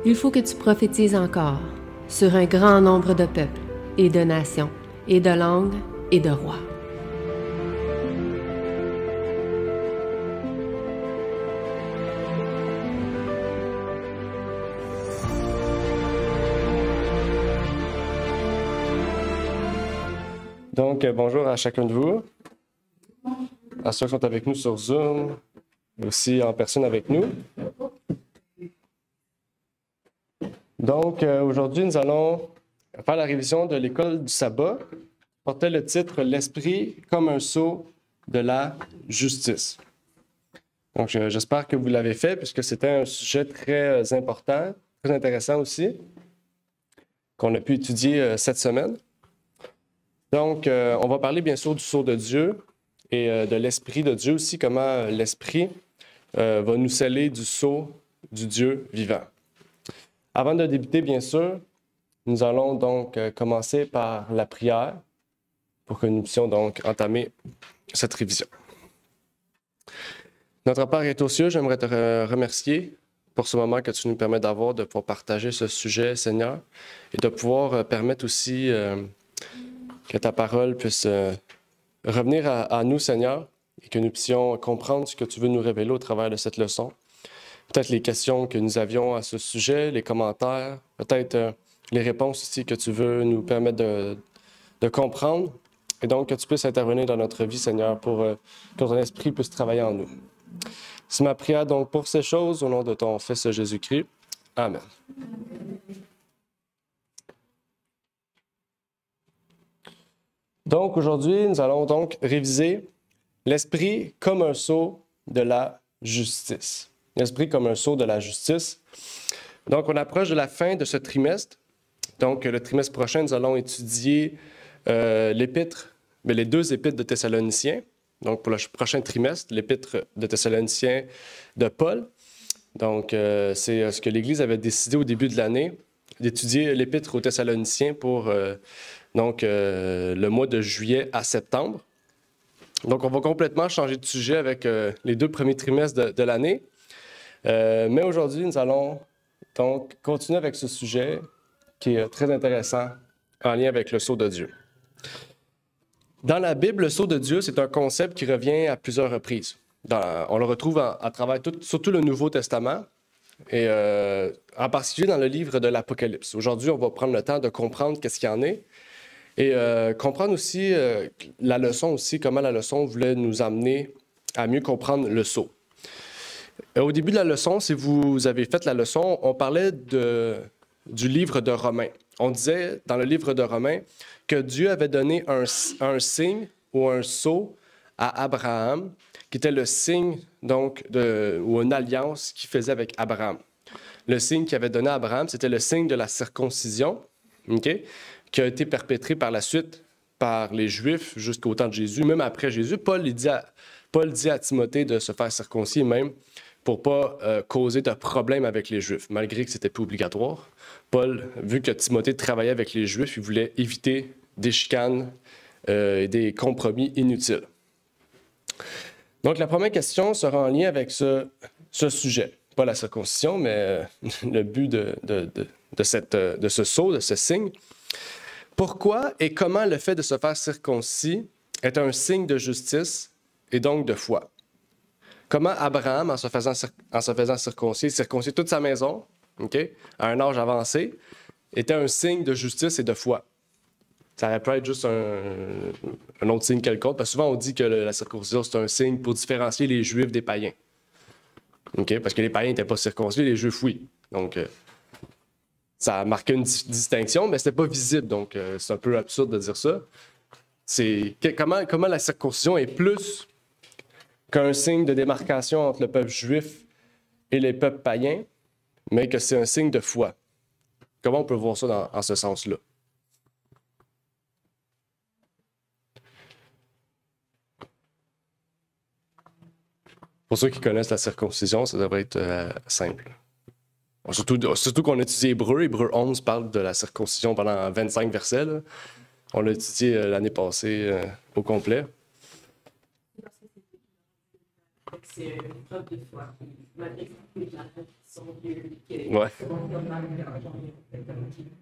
Il faut que tu prophétises encore sur un grand nombre de peuples et de nations et de langues et de rois. Donc, bonjour à chacun de vous, à ceux qui sont avec nous sur Zoom, aussi en personne avec nous. Donc, aujourd'hui, nous allons faire la révision de l'école du sabbat, qui portait le titre « L'esprit comme un sceau de la justice ». Donc, j'espère que vous l'avez fait, puisque c'était un sujet très important, très intéressant aussi, qu'on a pu étudier cette semaine. Donc, on va parler bien sûr du sceau de Dieu et de l'Esprit de Dieu aussi, comment l'Esprit va nous sceller du sceau du Dieu vivant. Avant de débuter, bien sûr, nous allons donc commencer par la prière pour que nous puissions donc entamer cette révision. Notre Père est aux cieux, j'aimerais te remercier pour ce moment que tu nous permets d'avoir, de pouvoir partager ce sujet, Seigneur, et de pouvoir permettre aussi que ta parole puisse revenir à nous, Seigneur, et que nous puissions comprendre ce que tu veux nous révéler au travers de cette leçon. Peut-être les questions que nous avions à ce sujet, les commentaires, peut-être les réponses aussi que tu veux nous permettre de comprendre, et donc que tu puisses intervenir dans notre vie, Seigneur, pour que ton esprit puisse travailler en nous. C'est ma prière donc pour ces choses, au nom de ton Fils Jésus-Christ. Amen. Donc, aujourd'hui, nous allons donc réviser l'esprit comme un sceau de la justice. L'esprit comme un sceau de la justice. Donc, on approche de la fin de ce trimestre. Donc, le trimestre prochain, nous allons étudier l'épître, mais les deux épîtres de Thessaloniciens. Donc, pour le prochain trimestre, l'épître de Thessaloniciens de Paul. Donc, c'est ce que l'Église avait décidé au début de l'année, d'étudier l'épître aux Thessaloniciens pour le mois de juillet à septembre. Donc, on va complètement changer de sujet avec les deux premiers trimestres de l'année. Mais aujourd'hui, nous allons donc continuer avec ce sujet qui est très intéressant en lien avec le sceau de Dieu. Dans la Bible, le sceau de Dieu, c'est un concept qui revient à plusieurs reprises. On le retrouve à travers surtout le Nouveau Testament, et en particulier dans le livre de l'Apocalypse. Aujourd'hui, on va prendre le temps de comprendre qu'est-ce qu'il y en est et comprendre aussi la leçon aussi, comment la leçon voulait nous amener à mieux comprendre le sceau. Au début de la leçon, si vous avez fait la leçon, on parlait du livre de Romains. On disait dans le livre de Romains que Dieu avait donné un signe ou un sceau à Abraham, qui était le signe donc ou une alliance qu'il faisait avec Abraham. Le signe qu'il avait donné à Abraham, c'était le signe de la circoncision, qui a été perpétré par la suite par les Juifs jusqu'au temps de Jésus. Même après Jésus, Paul dit à Timothée de se faire circoncire même pour ne pas causer de problème avec les Juifs, malgré que ce n'était plus obligatoire. Paul, vu que Timothée travaillait avec les Juifs, il voulait éviter des chicanes et des compromis inutiles. Donc, la première question sera en lien avec ce sujet. Pas la circoncision, mais le but de ce sceau, de ce signe. Pourquoi et comment le fait de se faire circoncis est un signe de justice et donc de foi? Comment Abraham, en se faisant circoncire toute sa maison, à un âge avancé, était un signe de justice et de foi? Ça aurait pu être juste un autre signe quelconque, parce que souvent on dit que la circoncision, c'est un signe pour différencier les Juifs des païens. Parce que les païens n'étaient pas circoncis, les Juifs, oui. Donc, ça marquait une distinction, mais ce n'était pas visible, donc c'est un peu absurde de dire ça. Comment la circoncision est plus qu'un signe de démarcation entre le peuple juif et les peuples païens, mais que c'est un signe de foi. Comment on peut voir ça en ce sens-là? Pour ceux qui connaissent la circoncision, ça devrait être simple. Bon, surtout qu'on a étudié Hébreu. Hébreu 11 parle de la circoncision pendant 25 versets. Là. On l'a étudié l'année passée au complet. c'est une preuve de foi. Malgré que les gens qui sont vieux, qui Ouais.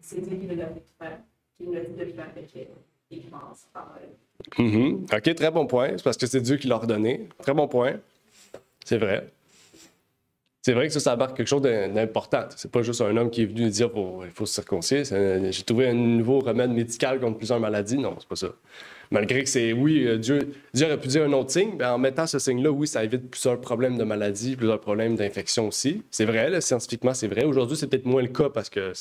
c'est Dieu qui l'a fait faire, qui nous l'a dit de le faire avec et qui pense par OK, très bon point. C'est parce que c'est Dieu qui l'a ordonné. Très bon point. C'est vrai. C'est vrai que ça marque quelque chose d'important. C'est pas juste un homme qui est venu dire il faut se circoncire. J'ai trouvé un nouveau remède médical contre plusieurs maladies. Non, c'est pas ça. Malgré que Dieu aurait pu dire un autre signe, mais en mettant ce signe-là, oui, ça évite plusieurs problèmes de maladies, plusieurs problèmes d'infection aussi. C'est vrai, là, scientifiquement, c'est vrai. Aujourd'hui, c'est peut-être moins le cas parce que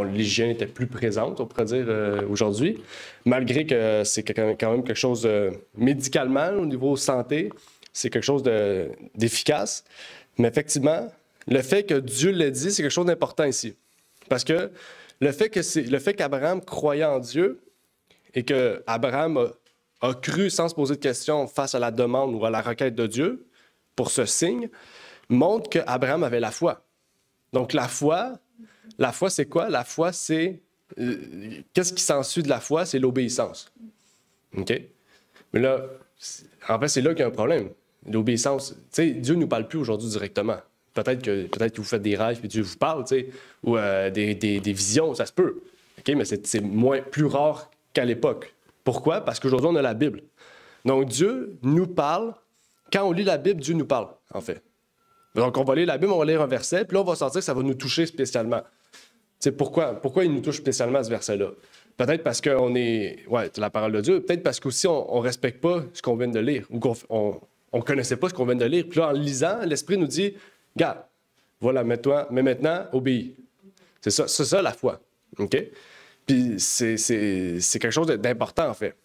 l'hygiène était plus présente, on pourrait dire, aujourd'hui. Malgré que c'est quand même quelque chose, médicalement, au niveau santé, c'est quelque chose d'efficace. Mais effectivement, le fait que Dieu l'ait dit, c'est quelque chose d'important ici. Parce que le fait qu'Abraham croyait en Dieu et qu'Abraham a cru sans se poser de questions face à la demande ou à la requête de Dieu pour ce signe, montre qu'Abraham avait la foi. Donc la foi, c'est quoi? La foi, c'est... qu'est-ce qui s'ensuit de la foi? C'est l'obéissance. OK? Mais là, en fait, c'est là qu'il y a un problème. L'obéissance. Tu sais, Dieu ne nous parle plus aujourd'hui directement. Peut-être que vous faites des rêves et Dieu vous parle, tu sais, ou des visions, ça se peut. OK? Mais c'est plus rare qu'à l'époque. Pourquoi? Parce qu'aujourd'hui, on a la Bible. Donc, Dieu nous parle. Quand on lit la Bible, Dieu nous parle, en fait. Donc, on va lire la Bible, on va lire un verset, puis là, on va sentir que ça va nous toucher spécialement. Tu sais, pourquoi il nous touche spécialement, ce verset-là? Peut-être parce qu'on est... Ouais, c'est la parole de Dieu. Peut-être parce qu'aussi, on ne respecte pas ce qu'on vient de lire, ou qu'on ne connaissait pas ce qu'on vient de lire. Puis là, en lisant, l'Esprit nous dit, « Regarde, voilà, mais maintenant, obéis. » C'est ça la foi. OK? Puis c'est quelque chose d'important, en fait.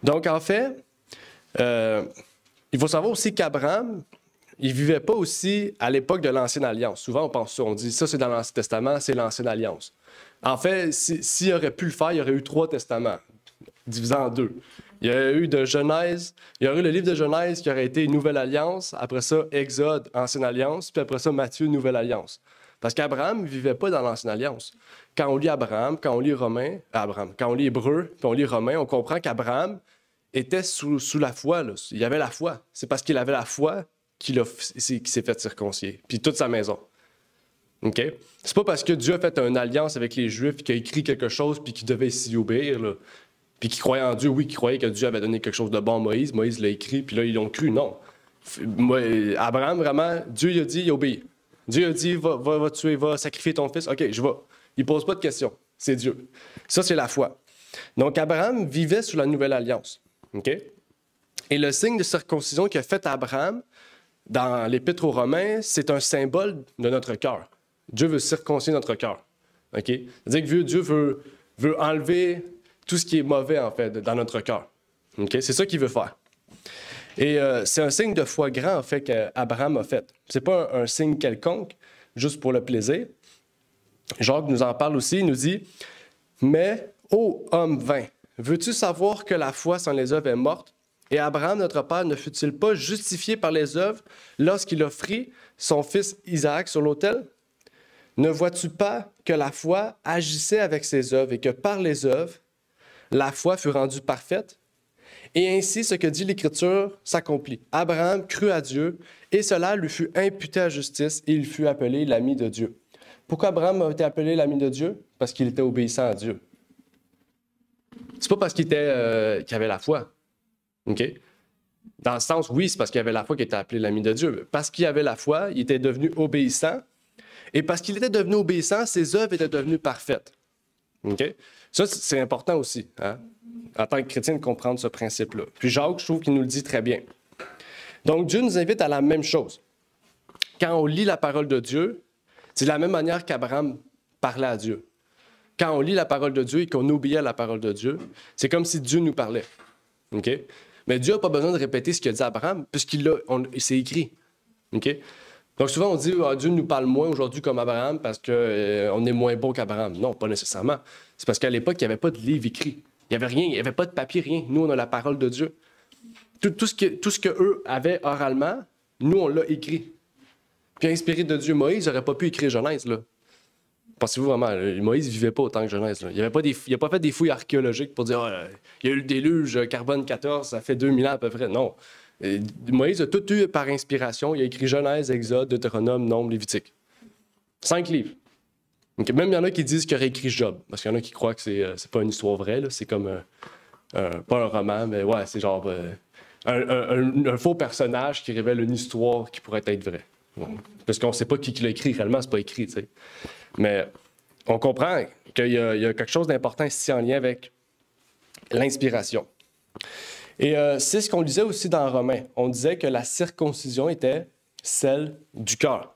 Donc, en fait, il faut savoir aussi qu'Abraham, il ne vivait pas aussi à l'époque de l'Ancienne Alliance. Souvent, on pense ça, on dit ça, c'est dans l'Ancien Testament, c'est l'Ancienne Alliance. En fait, s'il aurait pu le faire, il y aurait eu 3 testaments, divisés en 2. Il y aurait eu il y aurait eu le livre de Genèse qui aurait été Nouvelle Alliance, après ça, Exode, Ancienne Alliance, puis après ça, Matthieu, Nouvelle Alliance. Parce qu'Abraham ne vivait pas dans l'Ancienne Alliance. Quand on lit Abraham, quand on lit quand on lit Hébreu, puis on lit Romain, on comprend qu'Abraham était sous la foi. Là. Il avait la foi. C'est parce qu'il avait la foi qu'il s'est fait circoncier, puis toute sa maison. OK? C'est pas parce que Dieu a fait une alliance avec les Juifs, qu'il a écrit quelque chose, puis qu'il devait s'y obéir, là. Puis qu'il croyait en Dieu, oui, qu'il croyait que Dieu avait donné quelque chose de bon à Moïse. Moïse l'a écrit, puis là, ils l'ont cru. Non. Abraham, vraiment, Dieu il a dit, il obéit. Dieu a dit, va tuer, va sacrifier ton fils. OK, je vais. Il ne pose pas de questions. C'est Dieu. Ça, c'est la foi. Donc, Abraham vivait sous la nouvelle alliance. OK? Et le signe de circoncision qu'a fait Abraham dans l'Épître aux Romains, c'est un symbole de notre cœur. Dieu veut circoncire notre cœur. OK? C'est-à-dire que Dieu veut enlever tout ce qui est mauvais, en fait, dans notre cœur. OK? C'est ça qu'il veut faire. Et c'est un signe de foi grand, en fait, qu'Abraham a fait. C'est pas un signe quelconque, juste pour le plaisir. Jacques nous en parle aussi, il nous dit « Mais, ô homme vain, veux-tu savoir que la foi sans les œuvres est morte? Et Abraham, notre père, ne fut-il pas justifié par les œuvres lorsqu'il offrit son fils Isaac sur l'autel? Ne vois-tu pas que la foi agissait avec ses œuvres et que par les œuvres, la foi fut rendue parfaite? Et ainsi, ce que dit l'Écriture s'accomplit. Abraham crut à Dieu, et cela lui fut imputé à justice, et il fut appelé l'ami de Dieu. » Pourquoi Abraham a été appelé l'ami de Dieu? Parce qu'il était obéissant à Dieu. C'est pas parce qu'il avait la foi. OK? Dans le sens, oui, c'est parce qu'il avait la foi qu'il était appelé l'ami de Dieu. Parce qu'il avait la foi, il était devenu obéissant. Et parce qu'il était devenu obéissant, ses œuvres étaient devenues parfaites. OK? Ça, c'est important aussi, hein? En tant que chrétien, de comprendre ce principe-là. Puis Jacques, je trouve qu'il nous le dit très bien. Donc, Dieu nous invite à la même chose. Quand on lit la parole de Dieu, c'est de la même manière qu'Abraham parlait à Dieu. Quand on lit la parole de Dieu et qu'on obéit à la parole de Dieu, c'est comme si Dieu nous parlait. OK? Mais Dieu n'a pas besoin de répéter ce qu'il a dit à Abraham, puisqu'il c'est écrit. OK? Donc souvent, on dit Dieu nous parle moins aujourd'hui comme Abraham parce qu'on est moins bon qu'Abraham. Non, pas nécessairement. C'est parce qu'à l'époque, il n'y avait pas de livre écrit. Il n'y avait rien, il n'y avait pas de papier, rien. Nous, on a la parole de Dieu. Tout ce qu'eux avaient oralement, nous, on l'a écrit. Puis inspiré de Dieu, Moïse n'aurait pas pu écrire Genèse, là. Pensez-vous vraiment, Moïse ne vivait pas autant que Genèse, là. Il n'a pas fait des fouilles archéologiques pour dire il y a eu le déluge, carbone 14, ça fait 2000 ans à peu près. Non. Moïse a tout eu par inspiration. Il a écrit Genèse, Exode, Deutéronome, Nombre, Lévitique. 5 livres. Donc, même il y en a qui disent qu'il aurait écrit Job, parce qu'il y en a qui croient que c'est pas une histoire vraie, c'est comme pas un roman, mais ouais, c'est genre un faux personnage qui révèle une histoire qui pourrait être vraie. Bon. Parce qu'on sait pas qui l'a écrit, réellement, c'est pas écrit, tu sais. Mais on comprend qu'il y a quelque chose d'important ici en lien avec l'inspiration. Et c'est ce qu'on lisait aussi dans Romains. On disait que la circoncision était celle du cœur.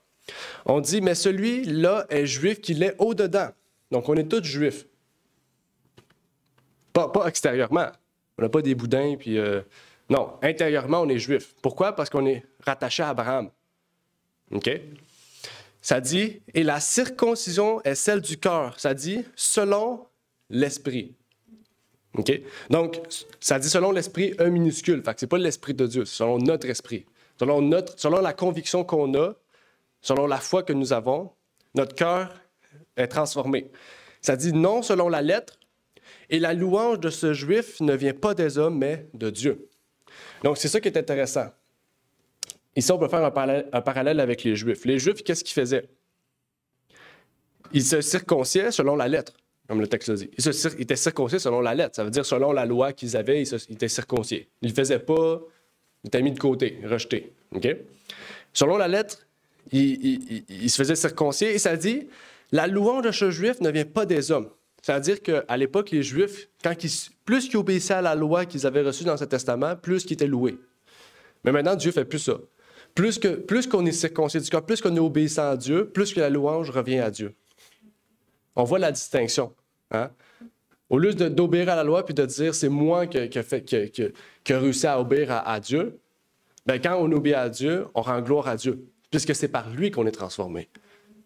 On dit, mais celui-là est juif qu'il est au-dedans. Donc, on est tous juifs. Pas extérieurement. On n'a pas des boudins, puis... non, intérieurement, on est juif. Pourquoi? Parce qu'on est rattaché à Abraham. OK? Ça dit, et la circoncision est celle du cœur. Ça dit, selon l'esprit. OK? Donc, ça dit selon l'esprit, un minuscule. Fait que c'est pas l'esprit de Dieu, c'est selon notre esprit. Selon la conviction qu'on a, selon la foi que nous avons, notre cœur est transformé. Ça dit non selon la lettre, et la louange de ce juif ne vient pas des hommes, mais de Dieu. Donc, c'est ça qui est intéressant. Ici, on peut faire un parallèle avec les Juifs. Les Juifs, qu'est-ce qu'ils faisaient? Ils se circonciaient selon la lettre, comme le texte le dit. Ils étaient circoncis selon la lettre. Ça veut dire selon la loi qu'ils avaient, ils étaient circoncis. Ils ne le faisaient pas, ils étaient mis de côté, rejetés. Okay? Selon la lettre, ils se faisaient circoncier et ça dit la louange de ce Juif ne vient pas des hommes. Ça veut dire qu'à l'époque, les Juifs, plus qu'ils obéissaient à la loi qu'ils avaient reçue dans ce testament, plus qu'ils étaient loués. Mais maintenant, Dieu ne fait plus ça. Plus qu'on est circoncis du cœur, plus qu'on est obéissant à Dieu, plus que la louange revient à Dieu. On voit la distinction. Hein? Au lieu d'obéir à la loi puis de dire c'est moi qui ai réussi à obéir à Dieu, bien, quand on obéit à Dieu, on rend gloire à Dieu, puisque c'est par lui qu'on est transformé.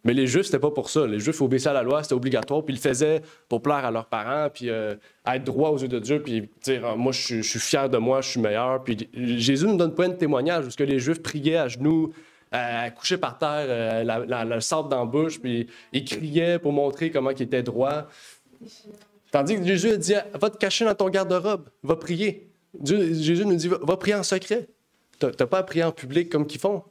Mais les Juifs, c'était pas pour ça. Les Juifs obéissaient à la loi, c'était obligatoire, puis ils le faisaient pour plaire à leurs parents, puis être droit aux yeux de Dieu, puis dire moi, je suis fier de moi, je suis meilleur. Puis Jésus nous donne plein de témoignages où les Juifs priaient à genoux, couchés par terre, le sable dans la bouche, puis ils criaient pour montrer comment ils étaient droits. Tandis que Jésus a dit va te cacher dans ton garde-robe, va prier. Jésus nous dit va prier en secret. Tu n'as pas à prier en public comme qu'ils font.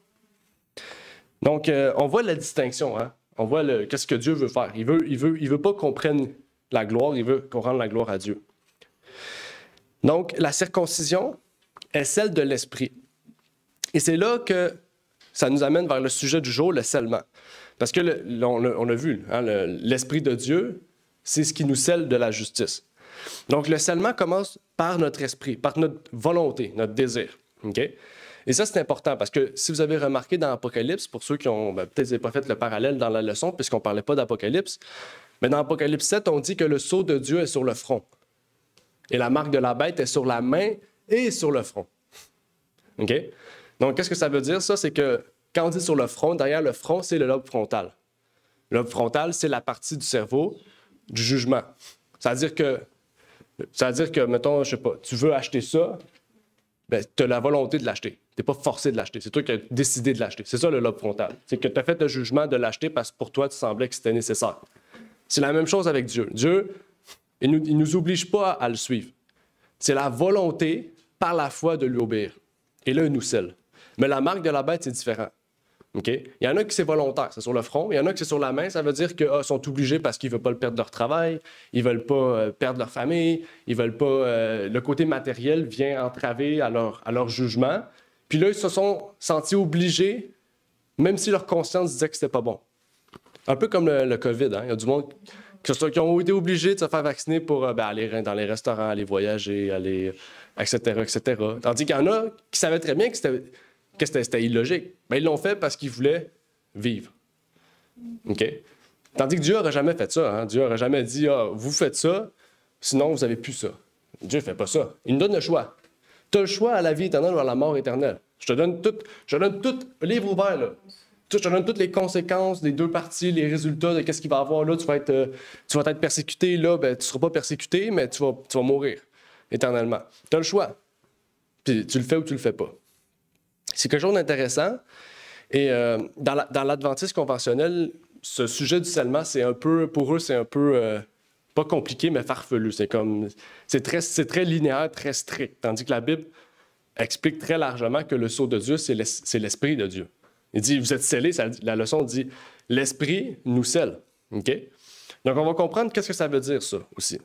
Donc, on voit la distinction. Hein? On voit qu'est-ce que Dieu veut faire. Il veut pas qu'on prenne la gloire, il veut qu'on rende la gloire à Dieu. Donc, la circoncision est celle de l'esprit. Et c'est là que ça nous amène vers le sujet du jour, le scellement. Parce que, on a vu, hein, l'esprit de Dieu, c'est ce qui nous scelle de la justice. Donc, le scellement commence par notre esprit, par notre volonté, notre désir. OK? Et ça, c'est important parce que si vous avez remarqué dans l'Apocalypse, pour ceux qui ont peut-être pas fait le parallèle dans la leçon, puisqu'on ne parlait pas d'Apocalypse, mais dans Apocalypse 7, on dit que le sceau de Dieu est sur le front. Et la marque de la bête est sur la main et sur le front. OK? Donc, qu'est-ce que ça veut dire, ça? C'est que quand on dit sur le front, derrière le front, c'est le lobe frontal. Le lobe frontal, c'est la partie du cerveau du jugement. Ça veut dire que, mettons, je sais pas, tu veux acheter ça, bien, tu as la volonté de l'acheter. Tu n'es pas forcé de l'acheter. C'est toi qui as décidé de l'acheter. C'est ça le lobe frontal. C'est que tu as fait le jugement de l'acheter parce que pour toi, tu semblais que c'était nécessaire. C'est la même chose avec Dieu. Dieu, il ne nous oblige pas à le suivre. C'est la volonté, par la foi, de lui obéir. Et là, il nous scelle. Mais la marque de la bête, c'est différent. Okay? Il y en a qui c'est volontaire, c'est sur le front. Il y en a qui c'est sur la main. Ça veut dire qu'ils sont obligés parce qu'ils ne veulent pas perdre leur travail, ils ne veulent pas perdre leur famille, ils veulent pas... le côté matériel vient entraver à leur jugement. Puis là, ils se sont sentis obligés, même si leur conscience disait que c'était pas bon. Un peu comme le COVID. Hein? Il y a du monde qui ont été obligés de se faire vacciner pour aller dans les restaurants, aller voyager, aller... etc., etc. Tandis qu'il y en a qui savaient très bien que c'était illogique. Mais ils l'ont fait parce qu'ils voulaient vivre. OK? Tandis que Dieu n'aurait jamais fait ça. Hein? Dieu n'aurait jamais dit vous faites ça, sinon vous n'avez plus ça. Dieu ne fait pas ça. Il nous donne le choix. Tu as le choix à la vie éternelle ou à la mort éternelle. Je te donne tout, livre ouvert, là. Je te donne toutes les conséquences des deux parties, les résultats de qu'est-ce qu'il va y avoir là. Tu vas être persécuté, là, ben, tu ne seras pas persécuté, mais tu vas mourir éternellement. Tu as le choix. Puis tu le fais ou tu le fais pas. C'est quelque chose d'intéressant. Et dans l'adventisme conventionnel, ce sujet du scellement, pour eux, c'est un peu, pas compliqué, mais farfelu. C'est très linéaire, très strict. Tandis que la Bible, explique très largement que le sceau de Dieu, c'est l'Esprit de Dieu. Il dit, vous êtes scellés, la leçon dit, l'Esprit nous scelle. Okay? Donc, on va comprendre qu'est-ce que ça veut dire, ça, aussi.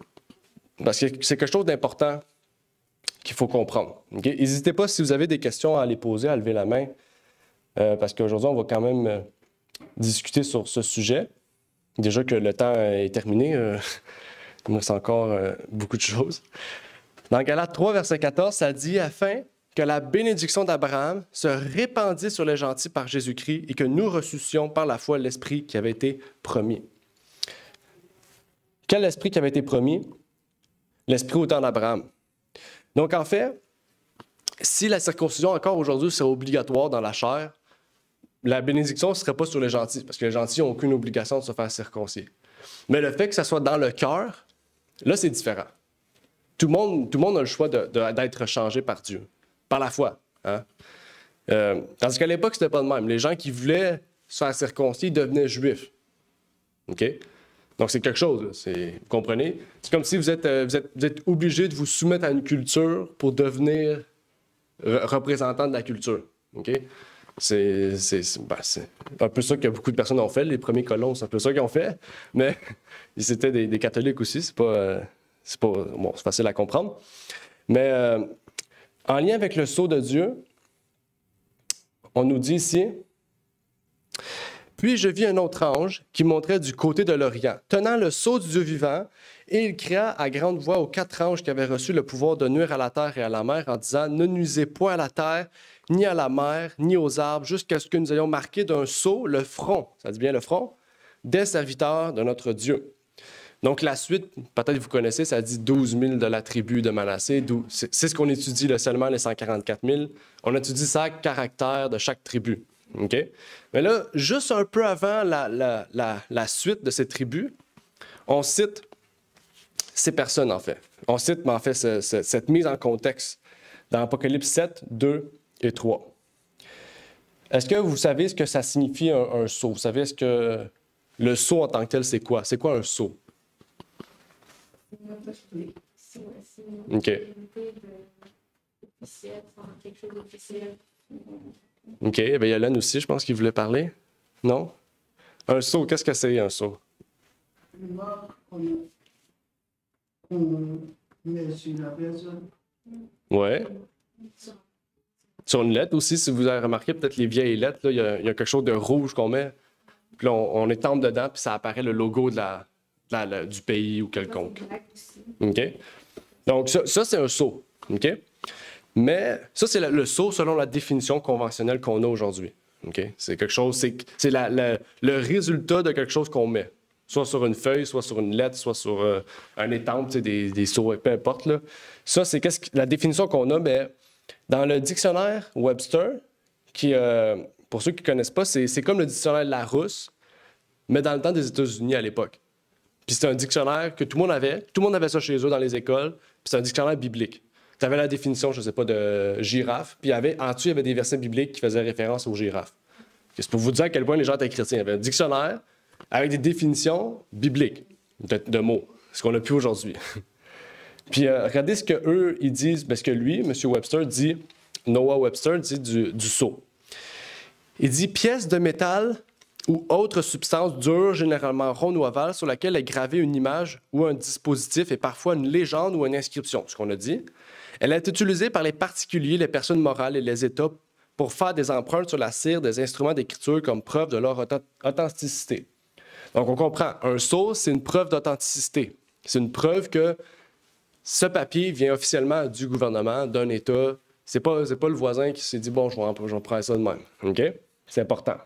Parce que c'est quelque chose d'important qu'il faut comprendre. Okay? N'hésitez pas, si vous avez des questions, à les poser, à lever la main, parce qu'aujourd'hui, on va quand même discuter sur ce sujet. Déjà que le temps est terminé, il me reste encore beaucoup de choses. Dans Galates 3, verset 14, ça dit « Afin que la bénédiction d'Abraham se répandît sur les gentils par Jésus-Christ et que nous reçussions par la foi l'Esprit qui avait été promis. » Quel esprit qui avait été promis? L'esprit au temps d'Abraham. Donc, en fait, si la circoncision, encore aujourd'hui, serait obligatoire dans la chair, la bénédiction ne serait pas sur les gentils, parce que les gentils n'ont aucune obligation de se faire circoncire. Mais le fait que ça soit dans le cœur, là, c'est différent. Tout le monde a le choix d'être changé par Dieu, par la foi. Hein? Tandis qu'à l'époque, c'était pas de même. Les gens qui voulaient se faire circoncire devenaient juifs. OK? Donc, c'est quelque chose, là. Vous comprenez? C'est comme si vous êtes obligé de vous soumettre à une culture pour devenir représentant de la culture. OK? C'est un peu ça que beaucoup de personnes ont fait. Les premiers colons, c'est un peu ça qu'ils ont fait. Mais c'était des catholiques aussi. C'est facile à comprendre. Mais en lien avec le sceau de Dieu, on nous dit ici... Puis je vis un autre ange qui montrait du côté de l'Orient, tenant le sceau du Dieu vivant, et il cria à grande voix aux 4 anges qui avaient reçu le pouvoir de nuire à la terre et à la mer, en disant « Ne nuisez point à la terre, ni à la mer, ni aux arbres, jusqu'à ce que nous ayons marqué d'un sceau le front, ça dit bien le front, des serviteurs de notre Dieu. » Donc la suite, peut-être vous connaissez, ça dit 12 000 de la tribu de Manassé. C'est ce qu'on étudie, là, seulement les 144 000. On étudie chaque caractère de chaque tribu. Okay? Mais là, juste un peu avant la suite de ces tribus, on cite ces personnes, en fait. On cite, mais en fait, cette mise en contexte dans Apocalypse 7, 2 et 3. Est-ce que vous savez ce que ça signifie un sceau? Vous savez ce que le sceau en tant que tel, c'est quoi? C'est quoi un sceau? OK. OK, bien, il y a Hélène aussi, je pense qu'il voulait parler. Non? Un sceau, qu'est-ce que c'est un sceau? Une marque qu'on met sur la personne. Oui. Sur une lettre aussi, si vous avez remarqué, peut-être les vieilles lettres, là, il y a quelque chose de rouge qu'on met. Puis là, on étampe dedans, puis ça apparaît le logo du pays ou quelconque. OK? Donc, ça c'est un sceau. OK? Mais ça, c'est le sceau selon la définition conventionnelle qu'on a aujourd'hui. Okay? C'est quelque chose, c'est le résultat de quelque chose qu'on met. Soit sur une feuille, soit sur une lettre, soit sur un étampe, des sceaux, peu importe. Là. Ça, c'est la définition qu'on a. Mais dans le dictionnaire Webster, qui, pour ceux qui ne connaissent pas, c'est comme le dictionnaire Larousse, mais dans le temps des États-Unis à l'époque. Puis c'est un dictionnaire que tout le monde avait. Tout le monde avait ça chez eux dans les écoles. Puis c'est un dictionnaire biblique. Tu avais la définition, je ne sais pas, de girafe, puis en dessous, il y avait des versets bibliques qui faisaient référence aux girafes. C'est pour vous dire à quel point les gens étaient chrétiens. Il y avait un dictionnaire avec des définitions bibliques de mots, ce qu'on n'a plus aujourd'hui. Puis regardez ce qu'eux, ils disent, parce que lui, M. Webster dit, Noah Webster dit du sceau. Il dit « pièce de métal ou autre substance dure, généralement ronde ou ovale, sur laquelle est gravée une image ou un dispositif et parfois une légende ou une inscription », ce qu'on a dit. Elle est utilisée par les particuliers, les personnes morales et les États pour faire des empreintes sur la cire des instruments d'écriture comme preuve de leur authenticité. Donc, on comprend. Un sceau, c'est une preuve d'authenticité. C'est une preuve que ce papier vient officiellement du gouvernement, d'un État. C'est pas le voisin qui s'est dit « bon, je vais prendre ça de même ». OK? C'est important.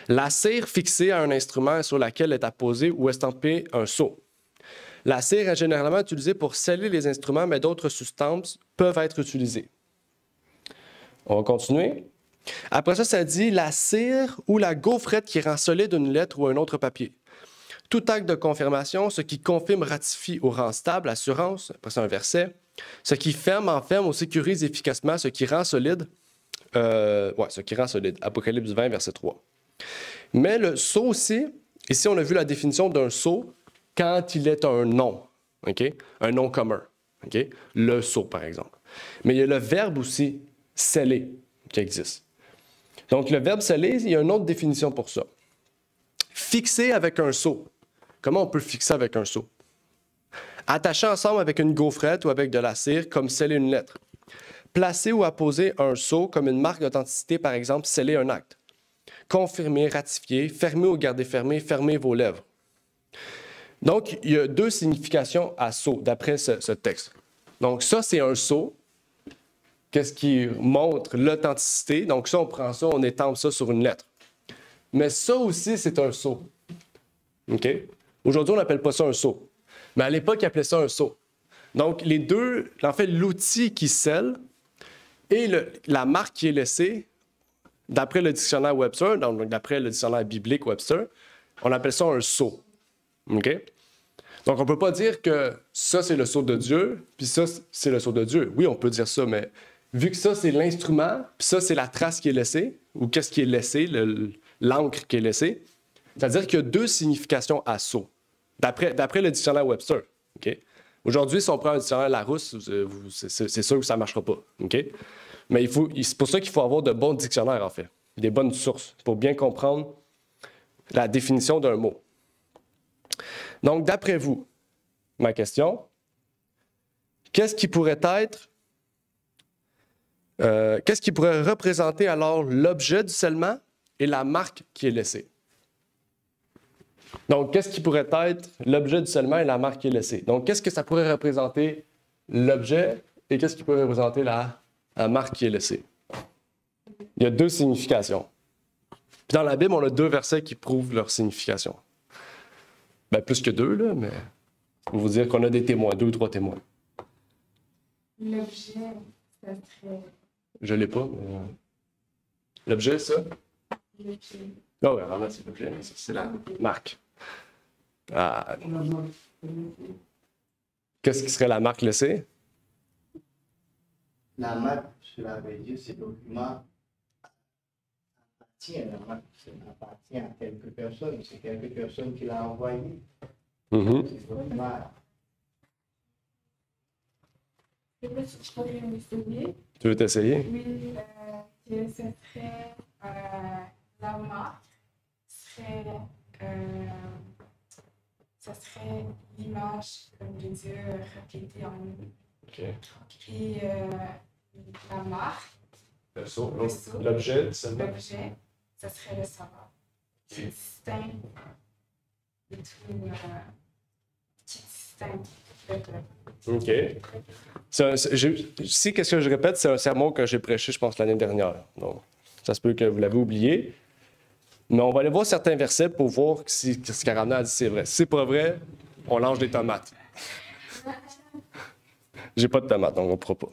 La cire fixée à un instrument sur laquelle est apposé ou estampé un sceau. La cire est généralement utilisée pour sceller les instruments, mais d'autres substances peuvent être utilisées. On va continuer. Après ça, ça dit la cire ou la gaufrette qui rend solide une lettre ou un autre papier. Tout acte de confirmation, ce qui confirme, ratifie ou rend stable, assurance, après ça un verset. Ce qui ferme, enferme ou sécurise efficacement, ce qui rend solide. Ce qui rend solide. Apocalypse 20, verset 3. Mais le sceau aussi, ici on a vu la définition d'un sceau quand il est un nom, okay? Un nom commun, okay? Le sceau par exemple. Mais il y a le verbe aussi, sceller, qui existe. Donc, le verbe sceller, il y a une autre définition pour ça. Fixer avec un sceau. Comment on peut fixer avec un sceau? Attacher ensemble avec une gaufrette ou avec de la cire, comme sceller une lettre. Placer ou apposer un sceau comme une marque d'authenticité, par exemple, sceller un acte. Confirmer, ratifier, fermer ou garder fermé, fermer vos lèvres. Donc, il y a deux significations à sceau, d'après ce texte. Donc, ça, c'est un sceau. Qu'est-ce qui montre l'authenticité? Donc, ça, on prend ça, on étampe ça sur une lettre. Mais ça aussi, c'est un sceau. OK? Aujourd'hui, on n'appelle pas ça un sceau. Mais à l'époque, ils appelaient ça un sceau. Donc, les deux, en fait, l'outil qui scelle et la marque qui est laissée, d'après le dictionnaire Webster, donc d'après le dictionnaire biblique Webster, on appelle ça un sceau. OK? Donc, on ne peut pas dire que ça, c'est le sceau de Dieu, puis ça, c'est le sceau de Dieu. Oui, on peut dire ça, mais vu que ça, c'est l'instrument, puis ça, c'est la trace qui est laissée, ou qu'est-ce qui est laissé, l'encre qui est laissée, c'est-à-dire qu'il y a deux significations à sceau, d'après le dictionnaire Webster. Okay? Aujourd'hui, si on prend un dictionnaire Larousse, c'est sûr que ça ne marchera pas. Okay? Mais c'est pour ça qu'il faut avoir de bons dictionnaires, en fait, des bonnes sources, pour bien comprendre la définition d'un mot. Donc, d'après vous, ma question, qu'est-ce qui pourrait représenter alors l'objet du scellement et la marque qui est laissée? Donc, qu'est-ce qui pourrait être l'objet du scellement et la marque qui est laissée? Donc, qu'est-ce que ça pourrait représenter l'objet et qu'est-ce qui pourrait représenter la marque qui est laissée? Il y a deux significations. Puis dans la Bible, on a deux versets qui prouvent leur signification. Bien, plus que deux, là, mais pour vous dire qu'on a des témoins, 2 ou 3 témoins. L'objet, ça serait. Je ne l'ai pas, mais. L'objet, ça? L'objet. Non, oui, vraiment, c'est l'objet, ça, c'est la marque. Ah. Qu'est-ce qui serait la marque laissée? La marque, cela veut dire, ce document appartient, la marque, ça appartient à quelques personnes, c'est quelques personnes qui l'ont envoyé. Mm-hmm. Ce document, Je pourrais m'essayer. Tu veux t'essayer? Oui, que ce serait la marque, ça serait l'image de Dieu reflétée en nous. OK. Et la marque, L'objet, seulement. l'objet, ça serait le savoir. Qui distingue de tout, qui distingue le peuple. OK. Si qu'est-ce que je répète, c'est un sermon que j'ai prêché, je pense, l'année dernière. Donc, ça se peut que vous l'avez oublié. Mais on va aller voir certains versets pour voir si ce qu'Aramna a dit, c'est vrai. Si c'est pas vrai, on lance des tomates. J'ai pas de tomates, donc on ne pourra pas.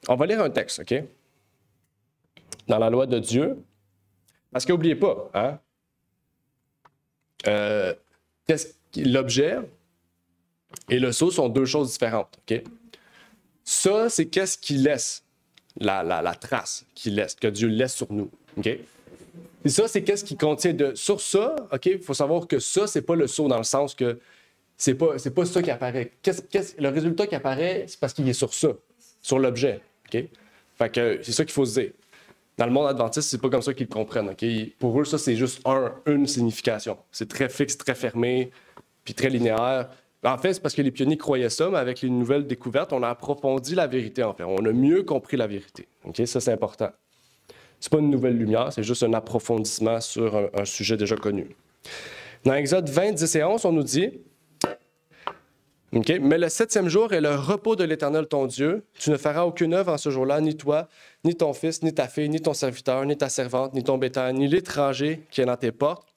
On va lire un texte, OK? Dans la loi de Dieu. Parce qu'oubliez pas, hein? L'objet et le sceau sont deux choses différentes, OK? Ça, c'est qu'est-ce qu'il laisse, la trace qu'il laisse, que Dieu laisse sur nous, OK? Et ça, c'est qu'est-ce qui contient de... Sur ça, OK, il faut savoir que ça, c'est pas le sceau dans le sens que c'est pas ça qui apparaît. Le résultat qui apparaît, c'est parce qu'il est sur ça, sur l'objet, OK? Fait que c'est ça qu'il faut se dire. Dans le monde adventiste, c'est pas comme ça qu'ils le comprennent, OK? Pour eux, ça, c'est juste une signification. C'est très fixe, très fermé, puis très linéaire. En fait, c'est parce que les pionniers croyaient ça, mais avec les nouvelles découvertes, on a approfondi la vérité, en fait. On a mieux compris la vérité, OK? Ça, c'est important. C'est pas une nouvelle lumière, c'est juste un approfondissement sur un sujet déjà connu. Dans Exode 20, 10 et 11, on nous dit... OK. Mais le 7e jour est le repos de l'Éternel ton Dieu. Tu ne feras aucune œuvre en ce jour-là, ni toi, ni ton fils, ni ta fille, ni ton serviteur, ni ta servante, ni ton bétail, ni l'étranger qui est dans tes portes.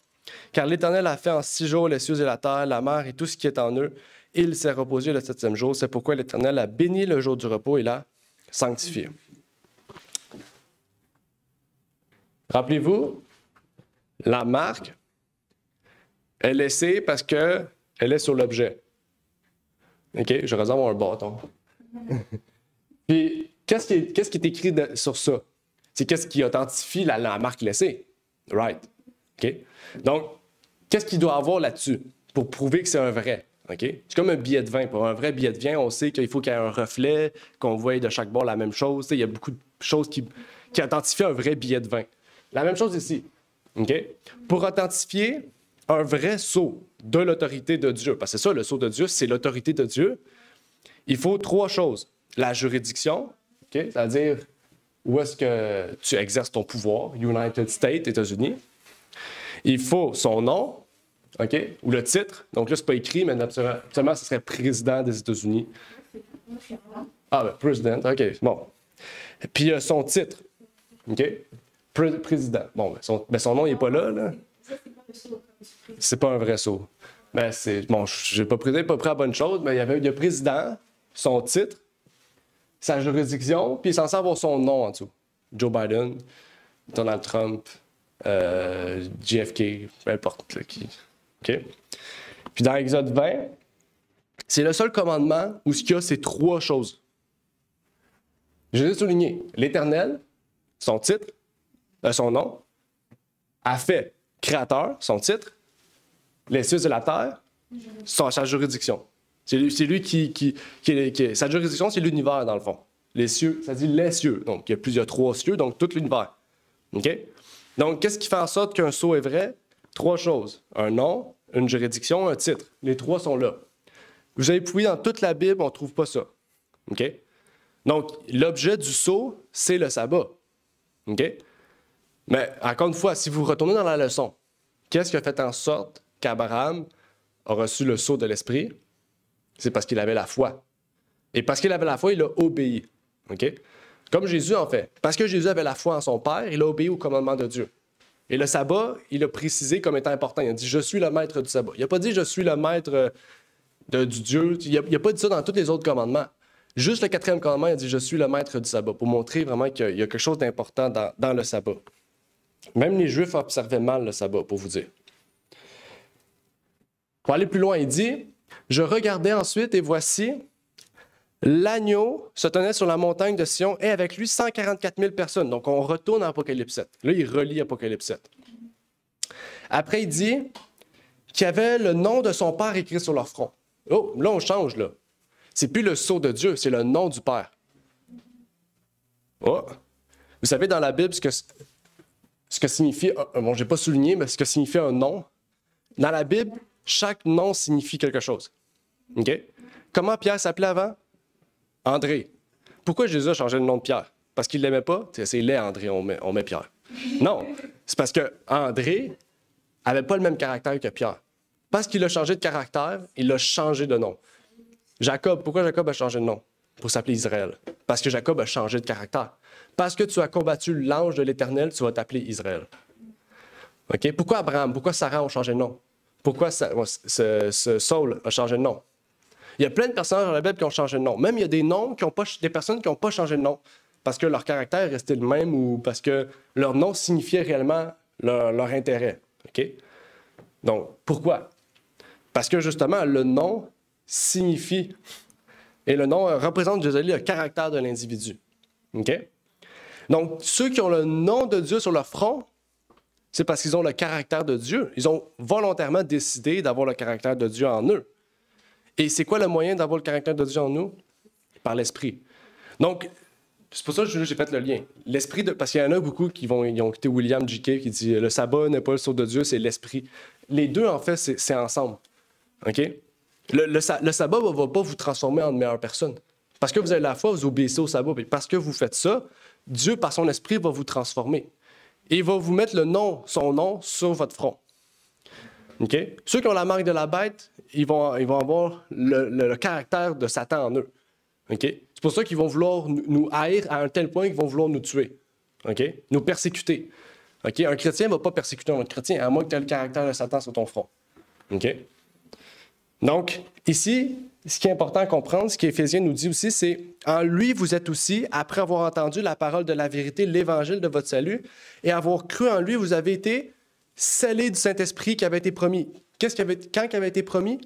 Car l'Éternel a fait en 6 jours les cieux et la terre, la mer et tout ce qui est en eux. Il s'est reposé le 7e jour. C'est pourquoi l'Éternel a béni le jour du repos et l'a sanctifié. Rappelez-vous, la marque est laissée parce qu'elle est sur l'objet. OK, je réserve un bâton. Puis, qu'est-ce qui est écrit sur ça? C'est qu'est-ce qui authentifie la marque laissée. Right. OK? Donc, qu'est-ce qu'il doit avoir là-dessus pour prouver que c'est un vrai? OK? C'est comme un billet de vin. Pour un vrai billet de vin, on sait qu'il faut qu'il y ait un reflet, qu'on voie de chaque bord la même chose. Tu sais, il y a beaucoup de choses qui authentifient un vrai billet de vin. La même chose ici. OK? Pour authentifier un vrai sceau de l'autorité de Dieu, parce que c'est ça, le sceau de Dieu, c'est l'autorité de Dieu, il faut 3 choses. La juridiction, OK? C'est-à-dire où est-ce que tu exerces ton pouvoir, United States, États-Unis. Il faut son nom, OK? Ou le titre. Donc là, c'est pas écrit, mais absolument, ce serait président des États-Unis. Ah, ben, président, OK, bon. Puis son titre, OK? Président. Bon, son nom, il n'est pas là. C'est pas un vrai sceau. Ben, bon, j'ai pas pris à bonne chose, mais il y a le président, son titre, sa juridiction, puis il est censé avoir son nom en dessous. Joe Biden, Donald Trump, JFK, peu importe là, qui. OK? Puis dans Exode 20, c'est le seul commandement où il y a ces 3 choses. Je les ai soulignées. L'Éternel, son titre, son nom, a fait créateur, son titre, les cieux et la terre, sa juridiction. C'est lui qui sa juridiction, c'est l'univers, dans le fond. Les cieux, ça dit les cieux. Donc, il y a 3 cieux, donc tout l'univers. OK? Donc, qu'est-ce qui fait en sorte qu'un sceau est vrai? 3 choses. Un nom, une juridiction, un titre. Les 3 sont là. Vous avez fouillé dans toute la Bible, on ne trouve pas ça. OK? Donc, l'objet du sceau, c'est le sabbat. OK? Mais, encore une fois, si vous retournez dans la leçon, qu'est-ce qui a fait en sorte qu'Abraham a reçu le sceau de l'Esprit? C'est parce qu'il avait la foi. Et parce qu'il avait la foi, il a obéi. OK? Comme Jésus, en fait. Parce que Jésus avait la foi en son Père, il a obéi au commandement de Dieu. Et le sabbat, il a précisé comme étant important. Il a dit « Je suis le maître du sabbat ». Il n'a pas dit « Je suis le maître du Dieu ». Il n'a pas dit ça dans tous les autres commandements. Juste le 4e commandement, il a dit « Je suis le maître du sabbat », pour montrer vraiment qu'il y a quelque chose d'important dans le sabbat. Même les Juifs observaient mal le sabbat, pour vous dire. Pour aller plus loin, il dit « Je regardais ensuite et voici, l'agneau se tenait sur la montagne de Sion et avec lui 144 000 personnes. » Donc, on retourne à Apocalypse 7. Là, il relie Apocalypse 7. Après, il dit qu'il y avait le nom de son Père écrit sur leur front. Oh, là, on change, là. C'est plus le sceau de Dieu, c'est le nom du Père. Oh. Vous savez, dans la Bible, ce que signifie... Bon, je n'ai pas souligné, mais ce que signifie un nom. Dans la Bible, chaque nom signifie quelque chose. OK? Comment Pierre s'appelait avant? André. Pourquoi Jésus a changé le nom de Pierre? Parce qu'il ne l'aimait pas? C'est laid, André, on met Pierre. Non, c'est parce que André n'avait pas le même caractère que Pierre. Parce qu'il a changé de caractère, il a changé de nom. Jacob, pourquoi Jacob a changé de nom? Pour s'appeler Israël. Parce que Jacob a changé de caractère. Parce que tu as combattu l'ange de l'Éternel, tu vas t'appeler Israël. OK? Pourquoi Abraham? Pourquoi Sarah ont changé de nom? Pourquoi Saul a changé de nom? Il y a plein de personnages dans la Bible qui ont changé de nom. Même il y a des personnes qui n'ont pas changé de nom parce que leur caractère est resté le même ou parce que leur nom signifiait réellement leur intérêt. OK? Donc, pourquoi? Parce que justement, le nom signifie, et le nom représente, désolé, le caractère de l'individu. OK? Donc, ceux qui ont le nom de Dieu sur leur front, c'est parce qu'ils ont le caractère de Dieu. Ils ont volontairement décidé d'avoir le caractère de Dieu en eux. Et c'est quoi le moyen d'avoir le caractère de Dieu en nous? Par l'Esprit. Donc, c'est pour ça que j'ai fait le lien. L'Esprit, parce qu'il y en a beaucoup ils ont écouté William J.K. qui dit « Le sabbat n'est pas le sceau de Dieu, c'est l'Esprit ». Les deux, en fait, c'est ensemble. OK? Le sabbat ne va pas vous transformer en une meilleure personne. Parce que vous avez la foi, vous obéissez au sabbat. Et parce que vous faites ça, Dieu, par son Esprit, va vous transformer. Et il va vous mettre son nom sur votre front. Okay? Ceux qui ont la marque de la bête, ils vont avoir le caractère de Satan en eux. Okay? C'est pour ça qu'ils vont vouloir nous haïr à un tel point qu'ils vont vouloir nous tuer. Okay? Nous persécuter. Okay? Un chrétien ne va pas persécuter un autre chrétien, à moins que tu aies le caractère de Satan sur ton front. Okay? Donc, ici, ce qui est important à comprendre, ce qu'Éphésiens nous dit aussi, c'est « En lui, vous êtes aussi, après avoir entendu la parole de la vérité, l'évangile de votre salut, et avoir cru en lui, vous avez été scellés du Saint-Esprit qui avait été promis. » Quand qui avait été promis?